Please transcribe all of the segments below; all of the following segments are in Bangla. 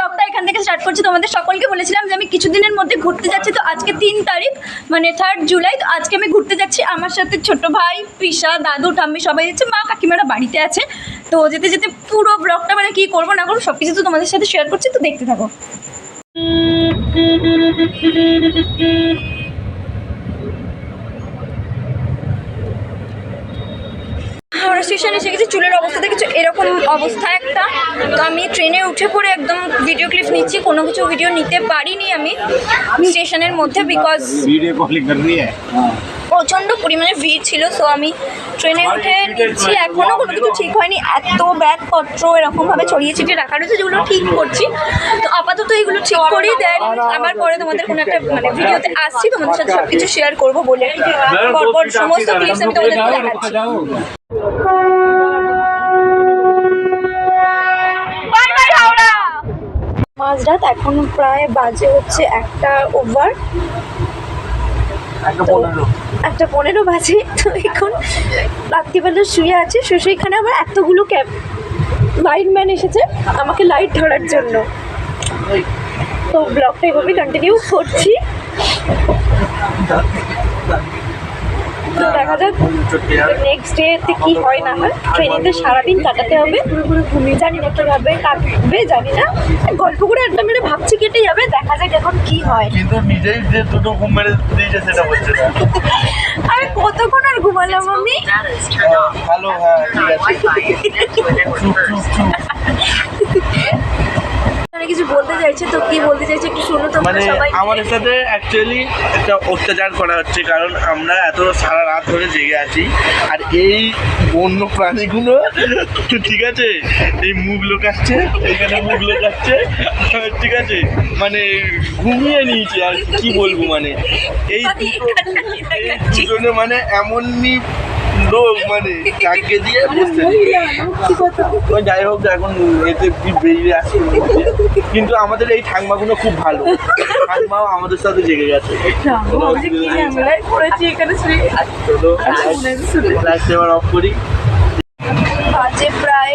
ব্লগটা এখান থেকে স্টার্ট করছি। তোমাদের সকলকে বলেছিলাম যে আমি কিছুদিনের মধ্যে ঘুরতে যাচ্ছি, তো আজকে 3 তারিখ মানে 3 জুলাই। তো আজকে আমি ঘুরতে যাচ্ছি, আমার সাথে ছোট ভাই, পিসা, দাদু, ঠাম্মি সবাই যাচ্ছে, মা কাকিমারা বাড়িতে আছে। তো যেতে যেতে পুরো ব্লগটা মানে কী করবো না করবো সব কিছু তো তোমাদের সাথে শেয়ার করছি, তো দেখতে থাকো। হাওড়া স্টেশন এসে গেছি। চুলের অবস্থা দেখেছো এরকম অবস্থা একটা। তো আমি ট্রেনে উঠে পড়ে একদম ভিডিও ক্লিপ নিচ্ছি, কোনো কিছু ভিডিও নিতে পারিনি আমি স্টেশনের মধ্যে, বিকজ প্রচণ্ড পরিমাণে ভিড় ছিল। সো আমি ট্রেনে উঠে নিচ্ছি, এখনও কোনো কিছু ঠিক হয়নি, এত ব্যাগপত্র এরকমভাবে ছড়িয়ে ছিটিয়ে রাখা রয়েছে যেগুলো ঠিক করছি। তো আপাতত এগুলো ঠিক করি, দেন আবার পরে তোমাদের কোনো একটা মানে ভিডিওতে আসছি, তোমাদের সাথে সব কিছু শেয়ার করবো বলে পরপর সমস্ত ক্লিপস আমি তোমাদেরকে দেখাচ্ছি। মাঝরাত, এখন প্রায় বাজে হচ্ছে 1:15, 1:15 বাজে। তো এখন রাত্রিবেলা শুয়ে আছে, এখানে আবার এতগুলো লাইটম্যান এসেছে আমাকে লাইট ধরার জন্য। তো ব্লগটা এভাবে কন্টিনিউ করছি, তো দেখা যাক নেক্সট ডেতে কী হয় না হয়। ট্রেনেতে সারাদিন কাটাতে হবে, জানি না কীভাবে কাটবে জানি না, গল্প করে একটা মেরে ভাবছি কেটে যাবে, দেখা যাক এখন কী হয়। কিন্তু নিজেই যে দুটো ঘুম মেরে দিয়েছে সেটা বলছে না। আর কতক্ষণ আর ঘুমালাম আমি? ভালো, হ্যাঁ ঠিক আছে। কিছু বলতে চাইছে, তো কি বলতে চাইছে একটু শুনো তো। মানে আমাদের সাথে অ্যাকচুয়ালি একটা অত্যাচার করা হচ্ছে, কারণ আমরা এত সারা রাত ধরে জেগে আছি, আর এই বন্য প্রাণীগুলো ঠিক আছে এই মুখ লোকাচ্ছে, এখানে মুখ লোকাচ্ছে, ঠিক আছে মানে ঘুমিয়ে নিয়েছি। আর কি বলবো, মানে এই দুজনে মানে এমনই লোক, মানে কাকে দিয়ে বসতে। যাই হোক, এখন এতে কি বেরিয়ে আসছে, কিন্তু আমাদের এই ঠাকমাগুলো খুব ভালো, ঠাকমাও আমাদের সাথে জেগে গেছে। এবার অফ করি। বাজে প্রায়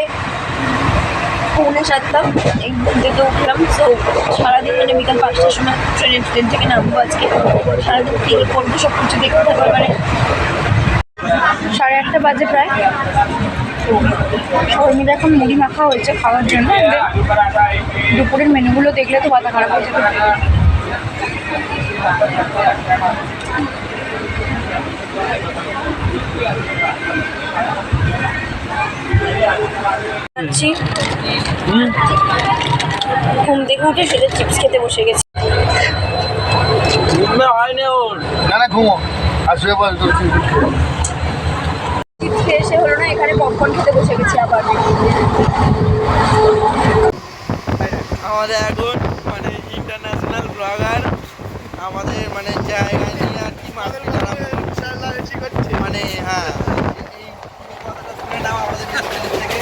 6:45, এই ঘুম থেকে উঠলাম। সো সারাদিন মানে বিকাল 5টার সময় ট্রেন থেকে নামবো আজকে। সারাদিন কী করবো সব কিছু দেখতে থাকবো। মানে 8:30 বাজে প্রায়। সবাই মিলে এখন মুড়ি মাখা হয়েছে খাওয়ার জন্য। দুপুরের মেনুগুলো দেখলে তো মাথা খারাপ হয়ে যেতে। ঘুম থেকে উঠে সেটা চিপস খেতে বসে গেছি। হয়নি ওর না ঘুমো আসবে চিপস খেয়ে সে হলো না, এখানে পপকর্ন খেতে বসে গেছি আবার। আমাদের এখন মানে ইন্টারন্যাশনাল ব্লগার আমাদের মানে জায়গায় নিয়ে আর কি মানে হ্যাঁ এই কথাটা শুনে নাও আমাদের থেকে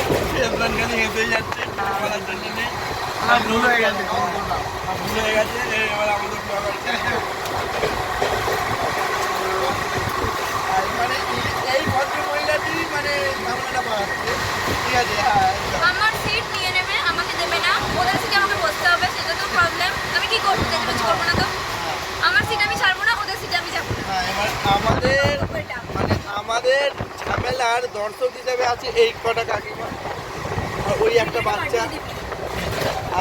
খালি হেঁটে যাচ্ছে বলার জন্য নেই, ভুল হয়ে গেছে এবার আমাদের ব্লগার। মানে এই ভদ্র মহিলাটি মানে ঝামেলাটা বাড়াচ্ছে, ঠিক আছে। আমার সিট নিয়ে নেবে, আমাকে দেবে না, ওদের সিটে আমাকে বসতে হবে, সেটা তো প্রবলেম। আমি কি করবো, চেঁচামেচি করবো না তো? আমার সিট আমি ছাড়বো না, ওদের সিটে আমি যাবো না। হ্যাঁ, এবার আমাদের ঝামেলার দর্শক হিসাবে আছে এই কটা কাকিমা, ওই একটা বাচ্চা,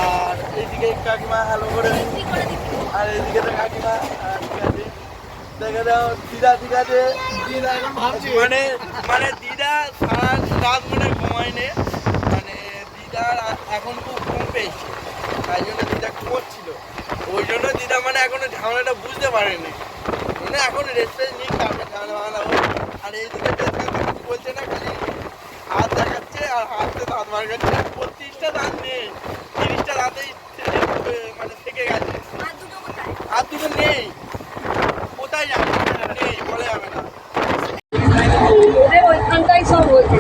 আর এইদিকে কাকিমা হ্যালো করে, আর এইদিকে তো কাকিমা। ঠিক আছে, দেখে দাও দিদা, ঠিক আছে মানে মানে দিদা সারা রাত মানে ঘুমায়নি, মানে দিদার এখন খুব ঘুম পেয়েছে, তাই জন্য দিদা ঘুমোচ্ছিল। ওই জন্য দিদা মানে এখনো ঝামেলাটা বুঝতে পারেনি, মানে এখন রেস্ট নিয়ে কাটবে ঝামেলা। আর এইদিকে কিছু বলছে না, খালি হাত দেখাচ্ছে আর হাতে দাঁত বার করছে। 32টা দাঁত নেই, 30টা দাঁতেই মানে থেকে গেছে, আর দুটো নেই, কোথায় যাবে নেই, বলে যাবে না। ওইখানটাই সব হয়েছে।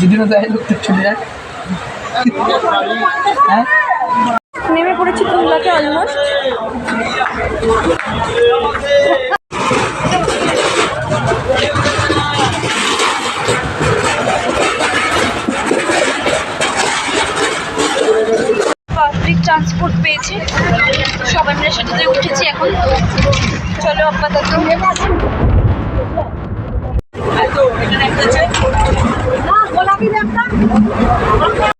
যদি না যাই লোক চলে যায়। নেমে পড়েছি তুলনাকে অলমোস্ট। ট্রান্সপোর্ট পেয়েছে, সবাই মিলে সেটাতে উঠেছি। এখন চলো আপাতত